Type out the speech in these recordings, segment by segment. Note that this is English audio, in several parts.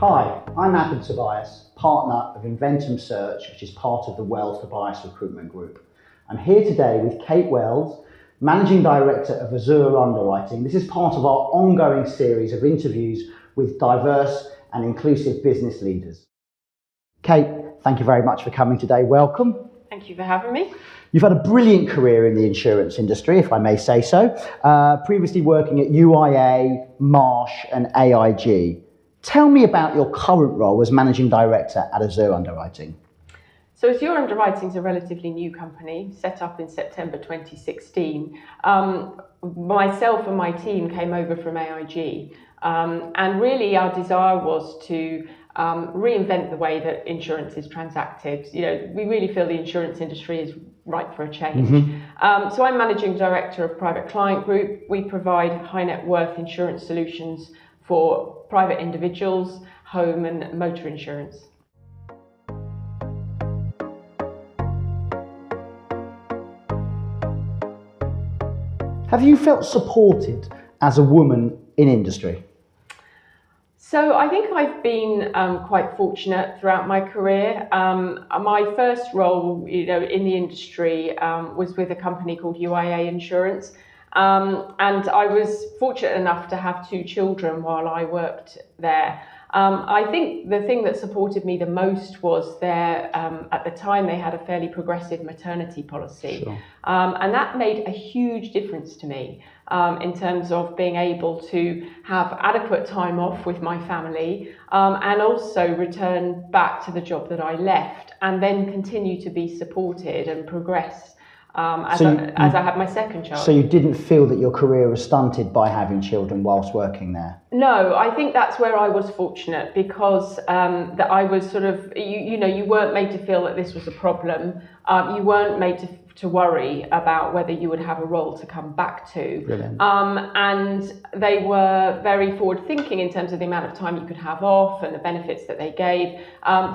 Hi, I'm Adam Tobias, partner of Inventum Search, which is part of the Wells Tobias Recruitment Group. I'm here today with Kate Wells, Managing Director of Azur Underwriting. This is part of our ongoing series of interviews with diverse and inclusive business leaders. Kate, thank you very much for coming today. Welcome. Thank you for having me. You've had a brilliant career in the insurance industry, if I may say so, previously working at UIA, Marsh and AIG. Tell me about your current role as Managing Director at Azur Underwriting. So Azur Underwriting is a relatively new company, set up in September 2016. Myself and my team came over from AIG, and really our desire was to reinvent the way that insurance is transacted. You know, we really feel the insurance industry is ripe for a change. So I'm Managing Director of Private Client Group. We provide high net worth insurance solutions for private individuals, home and motor insurance. Have you felt supported as a woman in industry? So I think I've been quite fortunate throughout my career. My first role, in the industry was with a company called UIA Insurance, and I was fortunate enough to have 2 children while I worked there. I think the thing that supported me the most was at the time they had a fairly progressive maternity policy. Sure. And that made a huge difference to me in terms of being able to have adequate time off with my family and also return back to the job that I left and then continue to be supported and progress as I had my second child. So you didn't feel that your career was stunted by having children whilst working there? No, I think that's where I was fortunate because that I was sort of, you weren't made to feel that this was a problem. You weren't made to worry about whether you would have a role to come back to. Brilliant. And they were very forward thinking in terms of the amount of time you could have off and the benefits that they gave.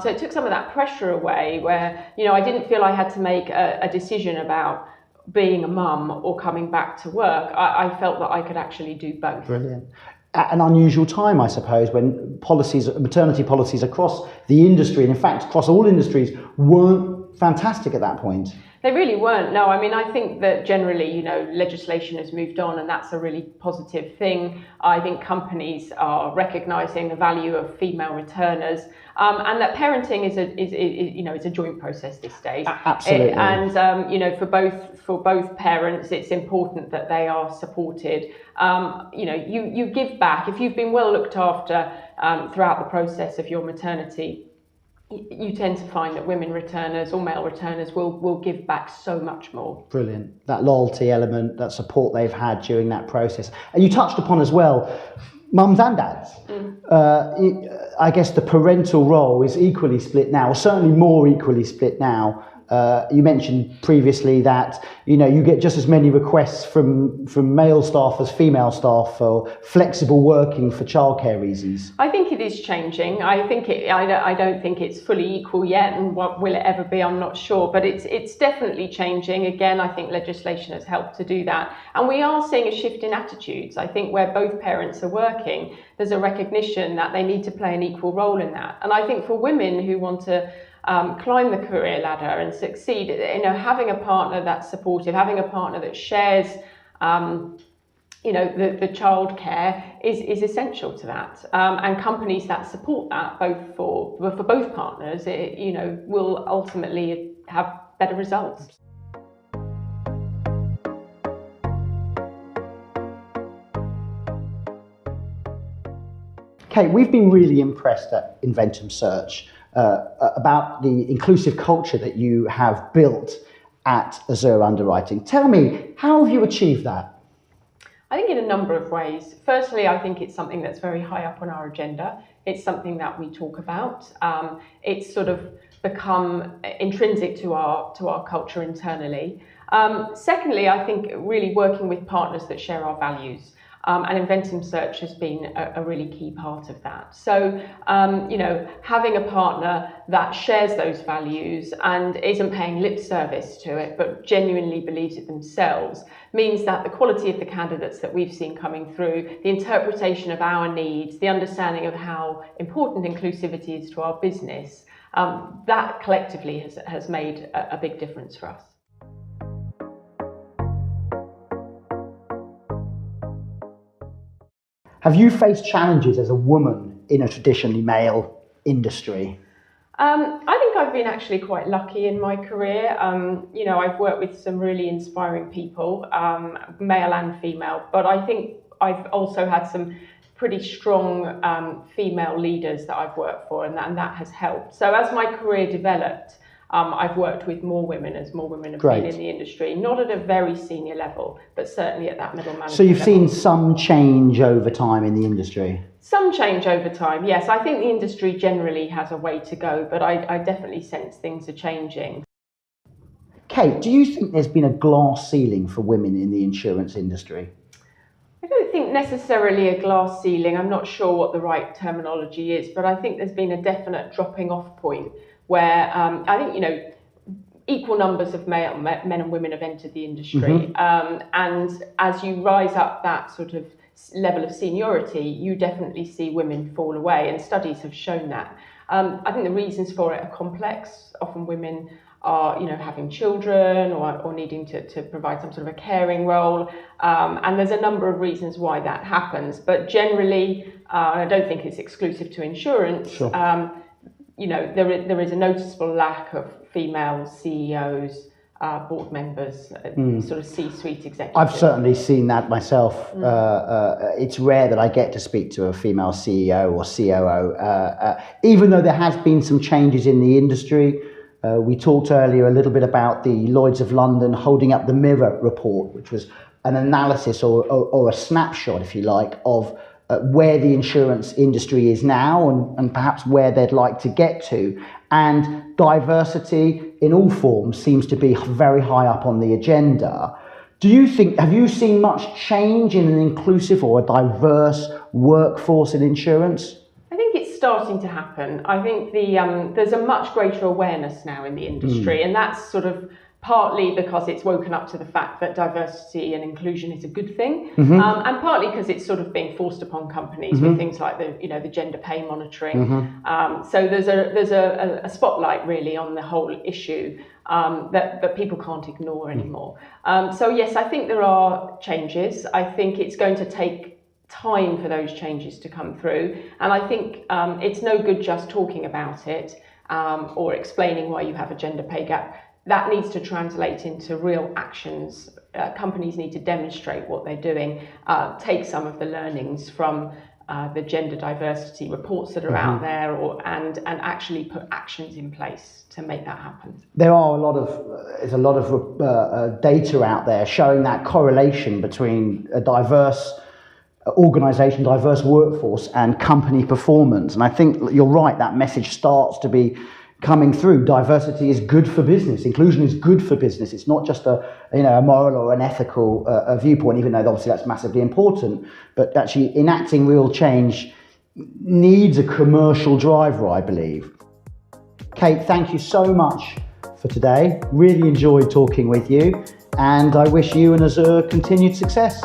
So it took some of that pressure away where, I didn't feel I had to make a decision about being a mum or coming back to work. I felt that I could actually do both. Brilliant. At an unusual time, I suppose, when maternity policies across the industry, and in fact across all industries, weren't fantastic at that point. They really weren't. No, I mean, I think that generally, legislation has moved on and that's a really positive thing. I think companies are recognising the value of female returners and that parenting is a joint process these days. Absolutely. For both parents, it's important that they are supported. You give back. If you've been well looked after throughout the process of your maternity, you tend to find that women returners or male returners will give back so much more. Brilliant. That loyalty element, that support they've had during that process. And you touched upon as well, mums and dads. I guess the parental role is equally split now, or certainly more equally split now. You mentioned previously that you get just as many requests from male staff as female staff for flexible working for childcare reasons. I think it is changing. I don't think it's fully equal yet, and what will it ever be? I'm not sure, but it's definitely changing. Again, I think legislation has helped to do that, and we are seeing a shift in attitudes. I think where both parents are working, there's a recognition that they need to play an equal role in that, and I think for women who want to climb the career ladder and succeed, having a partner that's supportive, having a partner that shares, the childcare is essential to that. And companies that support that, for both partners, will ultimately have better results. Kate, we've been really impressed at Inventum Search about the inclusive culture that you have built at Azur Underwriting. Tell me, how have you achieved that? I think in a number of ways. Firstly, I think it's something that's very high up on our agenda. It's something that we talk about. It's sort of become intrinsic to our culture internally. Secondly, I think really working with partners that share our values. And Inventum Search has been a really key part of that. So, having a partner that shares those values and isn't paying lip service to it, but genuinely believes it themselves, means that the quality of the candidates that we've seen coming through, the interpretation of our needs, the understanding of how important inclusivity is to our business, that collectively has made a big difference for us. Have you faced challenges as a woman in a traditionally male industry? I think I've been actually quite lucky in my career. I've worked with some really inspiring people, male and female, but I think I've also had some pretty strong female leaders that I've worked for, and that has helped. So as my career developed, I've worked with more women as more women have been in the industry, not at a very senior level, but certainly at that middle management So you've level. seen some change over time in the industry? Some change over time, yes. I think the industry generally has a way to go, but I definitely sense things are changing. Kate, do you think there's been a glass ceiling for women in the insurance industry? I don't think necessarily a glass ceiling. I'm not sure what the right terminology is, but I think there's been a definite dropping off point where I think, equal numbers of men and women have entered the industry. And as you rise up that sort of level of seniority, you definitely see women fall away, and studies have shown that. I think the reasons for it are complex. Often women are, having children or needing to provide some sort of a caring role. And there's a number of reasons why that happens. But generally, I don't think it's exclusive to insurance. Sure. There is a noticeable lack of female CEOs, board members, sort of C-suite executives. I've certainly seen that myself. It's rare that I get to speak to a female CEO or COO, even though there has been some changes in the industry. We talked earlier a little bit about the Lloyd's of London holding up the mirror report, which was an analysis or a snapshot, if you like, of where the insurance industry is now and perhaps where they'd like to get to. And diversity in all forms seems to be very high up on the agenda. Have you seen much change in an inclusive or a diverse workforce in insurance? I think it's starting to happen. I think there's a much greater awareness now in the industry, and that's sort of partly because it's woken up to the fact that diversity and inclusion is a good thing, and partly because it's sort of being forced upon companies with things like the gender pay monitoring. So there's a spotlight really on the whole issue that people can't ignore anymore. So yes, I think there are changes. I think it's going to take time for those changes to come through, and I think it's no good just talking about it or explaining why you have a gender pay gap. That needs to translate into real actions. Companies need to demonstrate what they're doing, take some of the learnings from the gender diversity reports that are out there, and actually put actions in place to make that happen. There's a lot of data out there showing that correlation between a diverse organisation, diverse workforce, and company performance. And I think you're right, that message starts to be coming through. Diversity is good for business. Inclusion is good for business. It's not just a moral or an ethical viewpoint, even though obviously that's massively important. But actually enacting real change needs a commercial driver, I believe. Kate, thank you so much for today. Really enjoyed talking with you, and I wish you and Azur continued success.